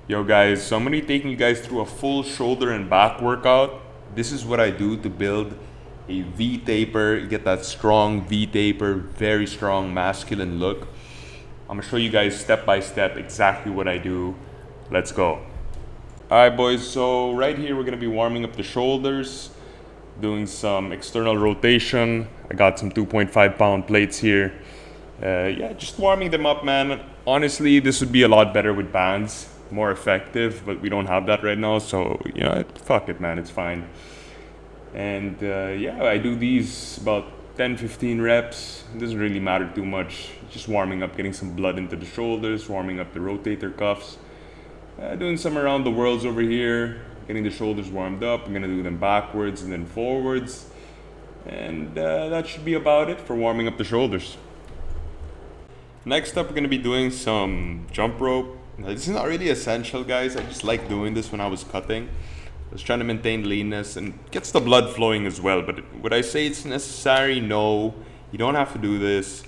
Yo guys, so I'm gonna be taking you guys through a full shoulder and back workout. This is what I do to build a V taper. You get that strong V taper, very strong masculine look. I'm gonna show you guys step by step exactly what I do. Let's go. Alright boys, so right here we're gonna be warming up the shoulders, doing some external rotation. I got some 2.5 pound plates here. Yeah, just warming them up, man. Honestly, this would be a lot better with bands, more effective, but we don't have that right now, so you know, fuck it, man, it's fine. And yeah, I do these about 10-15 reps. It doesn't really matter too much. Just warming up, getting some blood into the shoulders, warming up the rotator cuffs. Doing some around the worlds over here, getting the shoulders warmed up. I'm gonna do them backwards and then forwards. And that should be about it for warming up the shoulders. Next up, we're gonna be doing some jump rope. Now, this is not really essential, guys. I just like doing this when I was cutting. I was trying to maintain leanness and gets the blood flowing as well. But would I say it's necessary? No, you don't have to do this.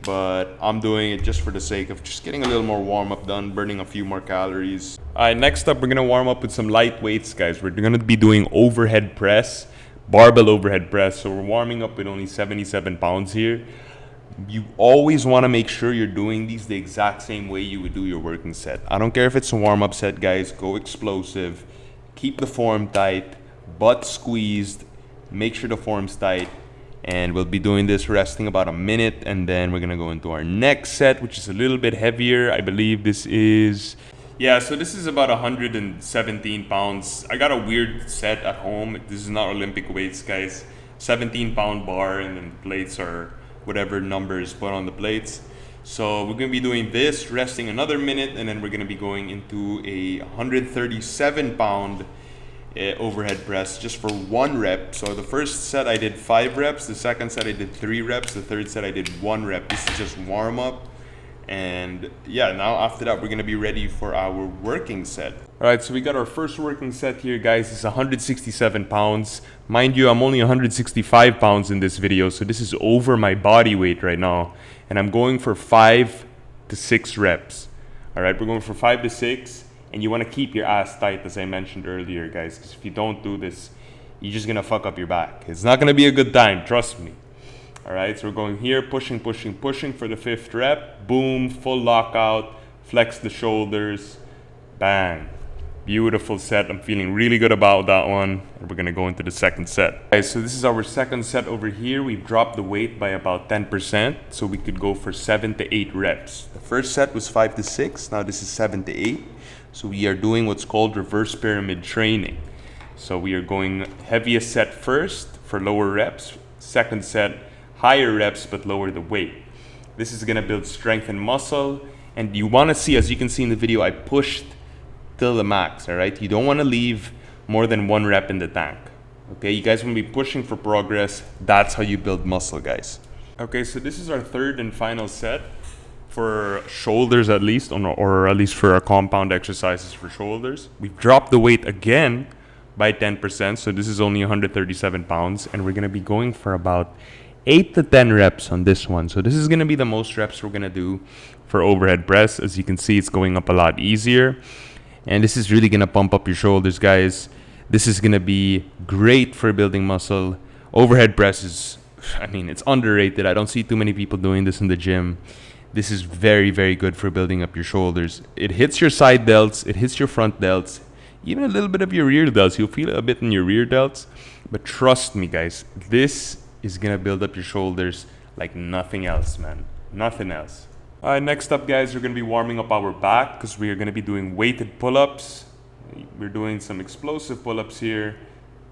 But I'm doing it just for the sake of just getting a little more warm up done, burning a few more calories. All right, next up, we're gonna warm up with some light weights, guys. We're gonna be doing overhead press, barbell overhead press. So we're warming up with only 77 pounds here. You always want to make sure you're doing these the exact same way you would do your working set. I don't care if it's a warm-up set, guys. Go explosive. Keep the form tight, butt squeezed. Make sure the form's tight. And we'll be doing this resting about a minute, and then we're gonna go into our next set, which is a little bit heavier. I believe this is, yeah, so this is about 117 pounds. I got a weird set at home. This is not Olympic weights, guys. 17-pound bar, and then plates are whatever number is put on the plates. So we're gonna be doing this, resting another minute, and then we're gonna be going into a 137 pound overhead press just for 1 rep. So the first set I did 5 reps, the second set I did 3 reps, the third set I did 1 rep. This is just warm up. And yeah, now after that, we're gonna be ready for our working set. All right, so we got our first working set here, guys. It's 167 pounds. Mind you, I'm only 165 pounds in this video, so this is over my body weight right now. And I'm going for 5 to 6 reps. All right, we're going for 5 to 6, and you wanna keep your ass tight, as I mentioned earlier, guys, because if you don't do this, you're just gonna fuck up your back. It's not gonna be a good time, trust me. All right, so we're going here, pushing for the 5th rep. Boom, full lockout, flex the shoulders, bang. Beautiful set. I'm feeling really good about that one. And we're gonna go into the second set. Okay, so this is our second set over here. We've dropped the weight by about 10%, so we could go for 7 to 8 reps. The first set was 5 to 6, now this is 7 to 8. So we are doing what's called reverse pyramid training. So we are going heaviest set first for lower reps, second set, higher reps but lower the weight. This is gonna build strength and muscle, and you wanna see, as you can see in the video, I pushed till the max, all right? You don't wanna leave more than 1 rep in the tank, okay? You guys wanna be pushing for progress. That's how you build muscle, guys. Okay, so this is our third and final set for shoulders at least, or at least for our compound exercises for shoulders. We've dropped the weight again by 10%, so this is only 137 pounds, and we're gonna be going for about 8 to 10 reps on this one. So this is going to be the most reps we're going to do for overhead press. As you can see, it's going up a lot easier. And this is really going to pump up your shoulders, guys. This is going to be great for building muscle. Overhead press is, I mean, it's underrated. I don't see too many people doing this in the gym. This is very, very good for building up your shoulders. It hits your side delts. It hits your front delts. Even a little bit of your rear delts. You'll feel it a bit in your rear delts. But trust me, guys, this is gonna build up your shoulders like nothing else, man. Nothing else. All right, next up, guys, we're gonna be warming up our back because we are gonna be doing weighted pull-ups. We're doing some explosive pull-ups here.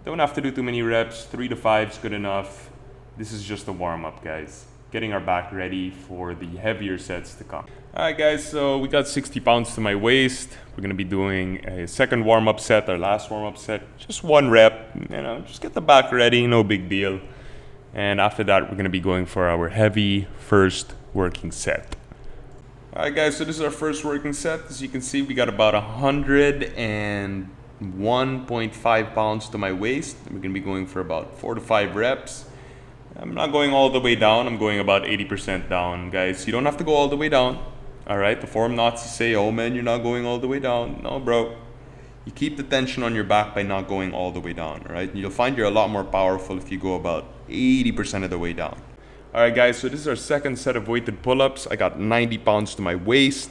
Don't have to do too many reps. 3 to 5 is good enough. This is just a warm-up, guys. Getting our back ready for the heavier sets to come. All right, guys, so we got 60 pounds to my waist. We're gonna be doing a second warm-up set, our last warm-up set. Just 1 rep, you know, just get the back ready, no big deal. And after that, we're going to be going for our heavy first working set. All right, guys, so this is our first working set. As you can see, we got about 101.5 pounds to my waist. We're going to be going for about 4 to 5 reps. I'm not going all the way down. I'm going about 80% down, guys. You don't have to go all the way down. All right, the form Nazis say, oh man, you're not going all the way down. No, bro. You keep the tension on your back by not going all the way down, all right? You'll find you're a lot more powerful if you go about 80% of the way down. All right, guys, so this is our second set of weighted pull-ups. I got 90 pounds to my waist.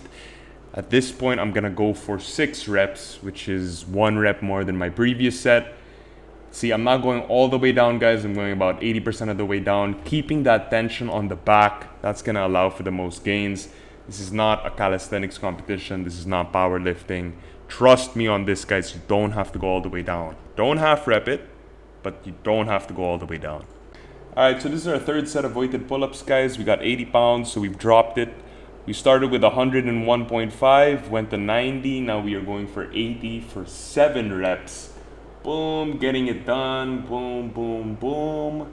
At this point, I'm gonna go for 6 reps, which is 1 rep more than my previous set. See, I'm not going all the way down, guys. I'm going about 80% of the way down. Keeping that tension on the back, that's gonna allow for the most gains. This is not a calisthenics competition. This is not powerlifting. Trust me on this, guys. You don't have to go all the way down. Don't half rep it, but you don't have to go all the way down. All right, so this is our third set of weighted pull-ups, guys. We got 80 pounds, so we've dropped it. We started with 101.5, went to 90. Now we are going for 80 for 7 reps. Boom, getting it done. Boom, boom, boom.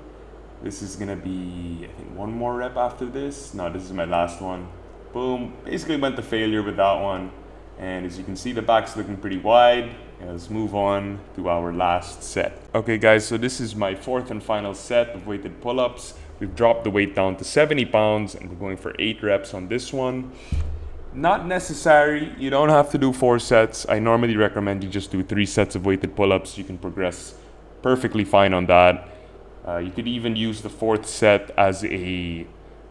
This is gonna be, I think, 1 more rep after this. No, this is my last one. Boom, basically went to failure with that one. And as you can see, the back's looking pretty wide. Let's move on to our last set. Okay, guys, so this is my 4th and final set of weighted pull-ups. We've dropped the weight down to 70 pounds and we're going for 8 reps on this one. Not necessary. You don't have to do 4 sets. I normally recommend you just do 3 sets of weighted pull-ups. You can progress perfectly fine on that. You could even use the 4th set as a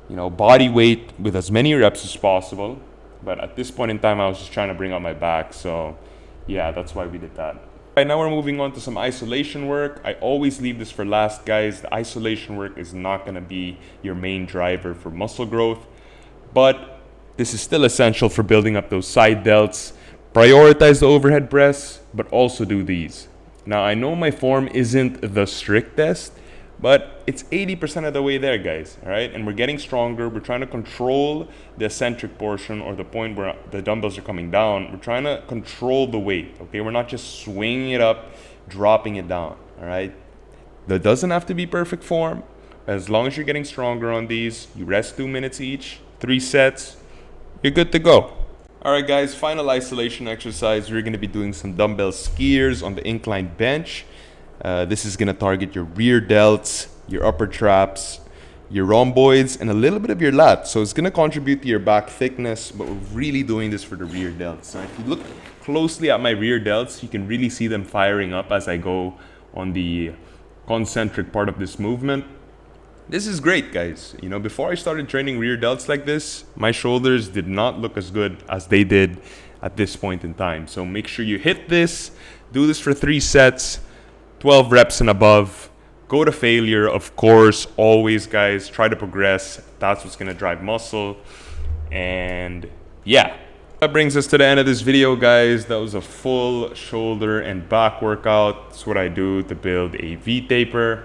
body weight with as many reps as possible. But at this point in time, I was just trying to bring up my back. So yeah, that's why we did that. Right now we're moving on to some isolation work. I always leave this for last, guys. The isolation work is not gonna be your main driver for muscle growth, but this is still essential for building up those side delts. Prioritize the overhead press, but also do these. Now I know my form isn't the strictest, but it's 80% of the way there, guys, all right? And we're getting stronger. We're trying to control the eccentric portion, or the point where the dumbbells are coming down. We're trying to control the weight, okay? We're not just swinging it up, dropping it down, all right? That doesn't have to be perfect form. As long as you're getting stronger on these, you rest 2 minutes each, 3 sets, you're good to go. All right, guys, final isolation exercise. We're gonna be doing some dumbbell skiers on the incline bench. This is gonna target your rear delts, your upper traps, your rhomboids, and a little bit of your lats. So it's gonna contribute to your back thickness, but we're really doing this for the rear delts. So if you look closely at my rear delts, you can really see them firing up as I go on the concentric part of this movement. This is great, guys. Before I started training rear delts like this, my shoulders did not look as good as they did at this point in time. So make sure you hit this, do this for 3 sets, 12 reps and above. Go to failure, of course, always, guys. Try to progress. That's what's gonna drive muscle. And yeah, that brings us to the end of this video, guys. That was a full shoulder and back workout. That's what I do to build a V-taper.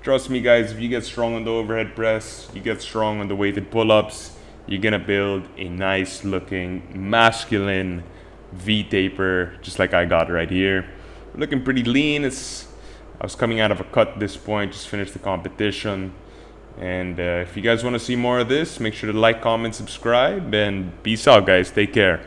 Trust me, guys, if you get strong on the overhead press, you get strong on the weighted pull-ups, you're gonna build a nice looking masculine V-taper, just like I got right here. Looking pretty lean. I was coming out of a cut at this point, just finished the competition. And if you guys want to see more of this, make sure to like, comment, subscribe, and peace out, guys. Take care.